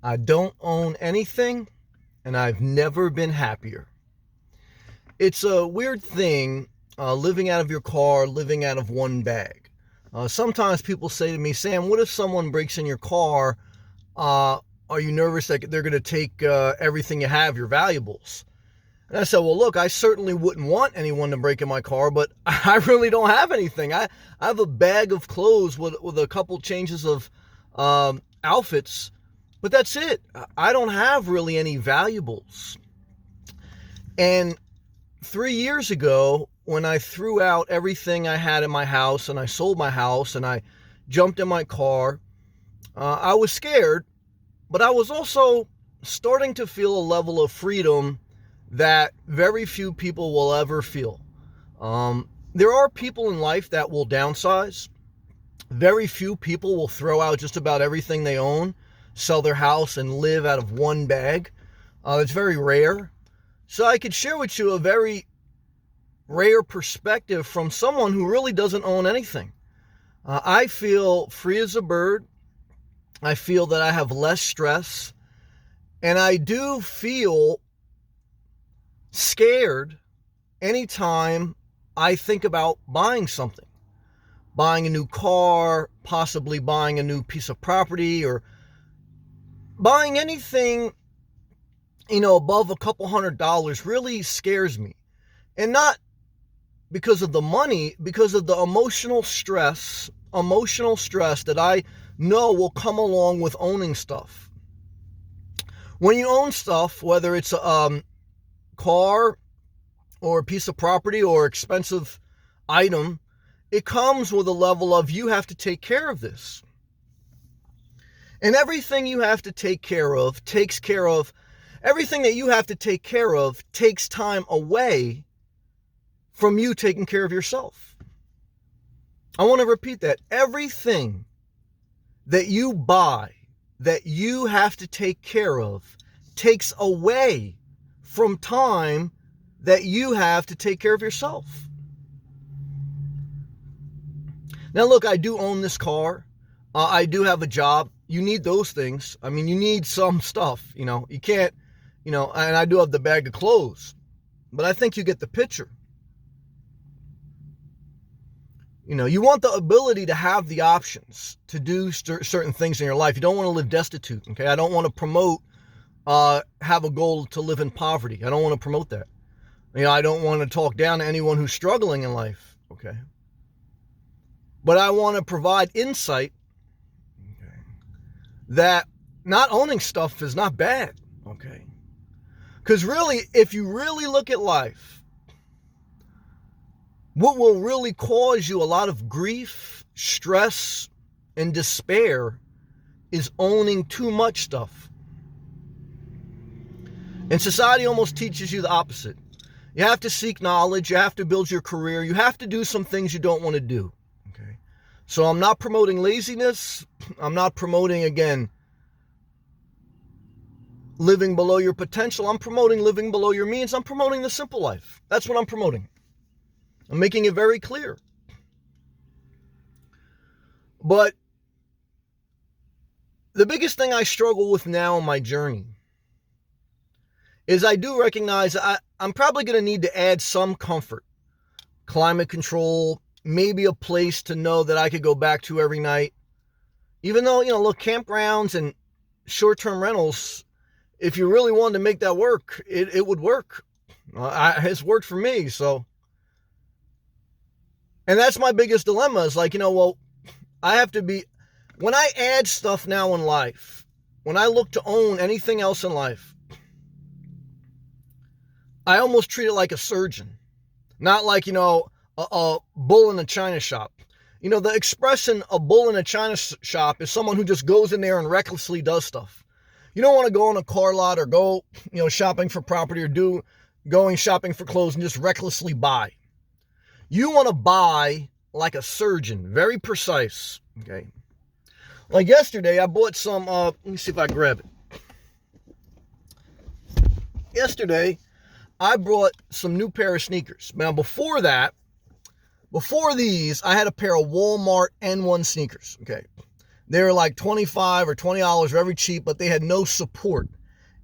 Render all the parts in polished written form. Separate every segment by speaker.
Speaker 1: I don't own anything, and I've never been happier. It's a weird thing living out of your car, living out of one bag. Sometimes people say to me, Sam, what if someone breaks in your car? Uh, are you nervous that they're going to take everything you have, your valuables? And I said, well, look, I certainly wouldn't want anyone to break in my car, but I really don't have anything. I have a bag of clothes with a couple changes of outfits, but that's it. I don't have really any valuables. And 3 years ago, when I threw out everything I had in my house and I sold my house and I jumped in my car, I was scared, but I was also starting to feel a level of freedom that very few people will ever feel. There are people in life that will downsize. Very few people will throw out just about everything they own, sell their house, and live out of one bag. It's very rare. So I could share with you a very rare perspective from someone who really doesn't own anything. I feel free as a bird. I feel that I have less stress. And I do feel scared anytime I think about buying something. Buying a new car, possibly buying a new piece of property, or buying anything, above a couple $100 really scares me. And not because of the money, because of the emotional stress that I know will come along with owning stuff. When you own stuff, whether it's a car or a piece of property or expensive item, it comes with a level of you have to take care of this. And everything you have to take care of everything that you have to take care of takes time away from you taking care of yourself. I want to repeat that. Everything that you buy, that you have to take care of, takes away from time that you have to take care of yourself. Now, look, I do own this car. I do have a job. You need those things. I mean, you need some stuff, You can't, and I do have the bag of clothes. But I think you get the picture. You want the ability to have the options to do certain things in your life. You don't want to live destitute, okay? I don't want to promote, have a goal to live in poverty. I don't want to promote that. I don't want to talk down to anyone who's struggling in life, okay? But I want to provide insight, okay, that not owning stuff is not bad, okay? Because really, if you really look at life, what will really cause you a lot of grief, stress, and despair is owning too much stuff. And society almost teaches you the opposite. You have to seek knowledge. You have to build your career. You have to do some things you don't want to do. Okay. So I'm not promoting laziness. I'm not promoting, again, living below your potential. I'm promoting living below your means. I'm promoting the simple life. That's what I'm promoting. I'm making it very clear. But the biggest thing I struggle with now in my journey is I do recognize I'm probably going to need to add some comfort. Climate control, maybe a place to know that I could go back to every night. Even though, look, campgrounds and short-term rentals, if you really wanted to make that work, it would work. It's worked for me, so. And that's my biggest dilemma is like, I have to be, when I add stuff now in life, when I look to own anything else in life, I almost treat it like a surgeon, not like, a bull in a china shop. The expression a bull in a china shop is someone who just goes in there and recklessly does stuff. You don't want to go on a car lot or go, shopping for property or going shopping for clothes and just recklessly buy. You want to buy like a surgeon, very precise, okay? Like yesterday, I bought some, let me see if I grab it. Yesterday, I brought some new pair of sneakers. Now, before these, I had a pair of Walmart N1 sneakers, okay? They were like $25 or $20 very cheap, but they had no support.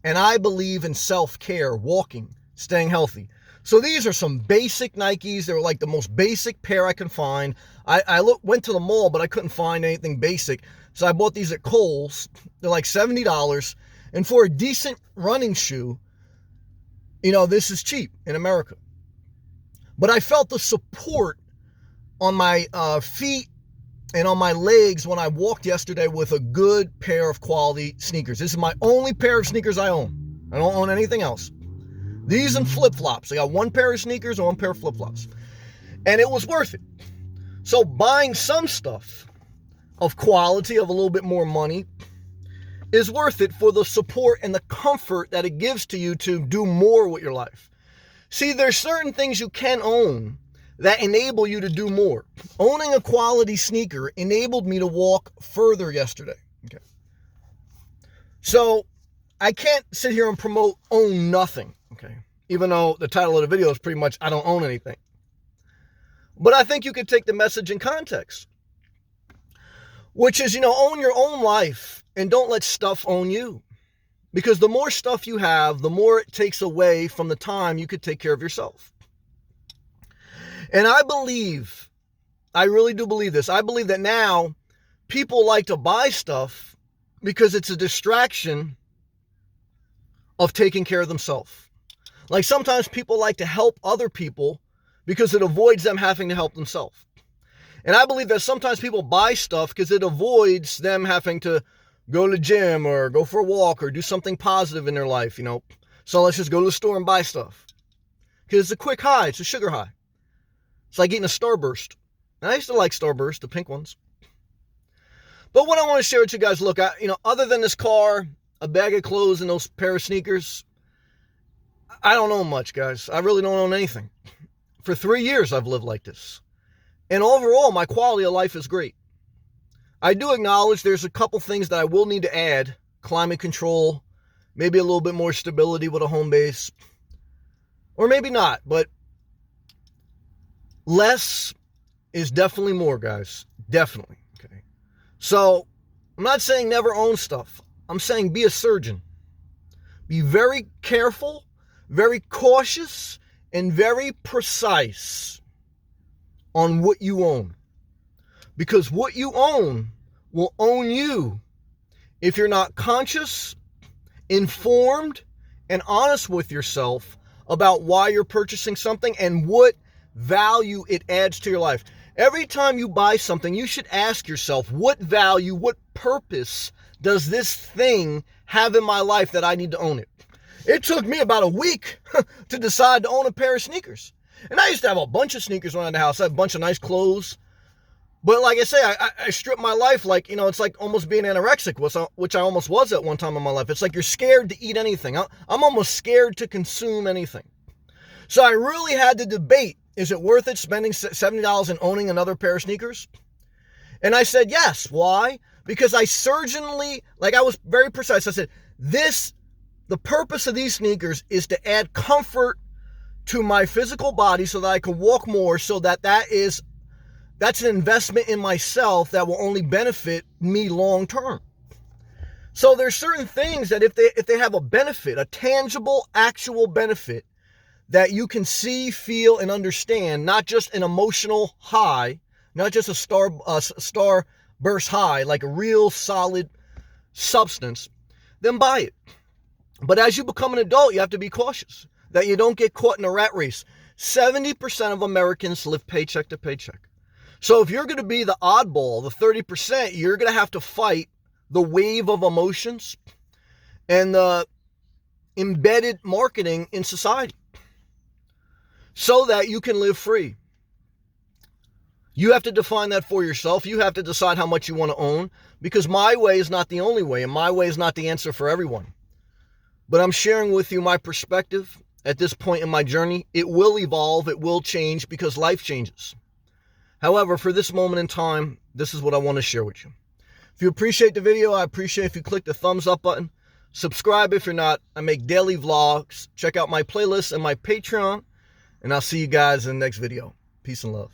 Speaker 1: And I believe in self-care, walking, staying healthy. So these are some basic Nikes. They were like the most basic pair I can find. I went to the mall, but I couldn't find anything basic. So I bought these at Kohl's. They're like $70. And for a decent running shoe, this is cheap in America. But I felt the support on my feet and on my legs when I walked yesterday with a good pair of quality sneakers. This is my only pair of sneakers I own. I don't own anything else. These and flip-flops. I got one pair of sneakers and one pair of flip-flops. And it was worth it. So buying some stuff of quality, of a little bit more money, is worth it for the support and the comfort that it gives to you to do more with your life. See, there's certain things you can own that enable you to do more. Owning a quality sneaker enabled me to walk further yesterday. Okay. So I can't sit here and promote own nothing. Okay. Even though the title of the video is pretty much I don't own anything. But I think you could take the message in context, which is, own your own life and don't let stuff own you. Because the more stuff you have, the more it takes away from the time you could take care of yourself. And I really do believe this. I believe that now people like to buy stuff because it's a distraction of taking care of themselves. Like sometimes people like to help other people because it avoids them having to help themselves. And I believe that sometimes people buy stuff because it avoids them having to go to the gym or go for a walk or do something positive in their life, So let's just go to the store and buy stuff. Because it's a quick high. It's a sugar high. It's like eating a Starburst. And I used to like Starburst, the pink ones. But what I want to share with you guys, look, other than this car, a bag of clothes, and those pair of sneakers, I don't own much, guys. I really don't own anything. For 3 years, I've lived like this. And overall, my quality of life is great. I do acknowledge there's a couple things that I will need to add. Climate control, maybe a little bit more stability with a home base. Or maybe not, but less is definitely more, guys. Definitely. Okay. So I'm not saying never own stuff. I'm saying be a surgeon. Be very careful, very cautious, and very precise on what you own. Because what you own will own you if you're not conscious, informed, and honest with yourself about why you're purchasing something and what value it adds to your life. Every time you buy something, you should ask yourself, what value, what purpose does this thing have in my life that I need to own it? It took me about a week to decide to own a pair of sneakers. And I used to have a bunch of sneakers around the house. I have a bunch of nice clothes. But like I say, I stripped my life like, it's like almost being anorexic, which I almost was at one time in my life. It's like you're scared to eat anything. I'm almost scared to consume anything. So I really had to debate, is it worth it spending $70 and owning another pair of sneakers? And I said yes. Why? Because I was very precise. I said, the purpose of these sneakers is to add comfort to my physical body so that I can walk more, so that's an investment in myself that will only benefit me long term. So there's certain things that if they have a benefit, a tangible, actual benefit that you can see, feel, and understand, not just an emotional high, not just a star burst high, like a real solid substance, then buy it. But as you become an adult, you have to be cautious that you don't get caught in a rat race. 70% of Americans live paycheck to paycheck. So if you're going to be the oddball, the 30%, you're going to have to fight the wave of emotions and the embedded marketing in society so that you can live free. You have to define that for yourself. You have to decide how much you want to own, because my way is not the only way, and my way is not the answer for everyone. But I'm sharing with you my perspective at this point in my journey. It will evolve. It will change because life changes. However, for this moment in time, this is what I want to share with you. If you appreciate the video, I appreciate if you click the thumbs up button. Subscribe if you're not. I make daily vlogs. Check out my playlist and my Patreon. And I'll see you guys in the next video. Peace and love.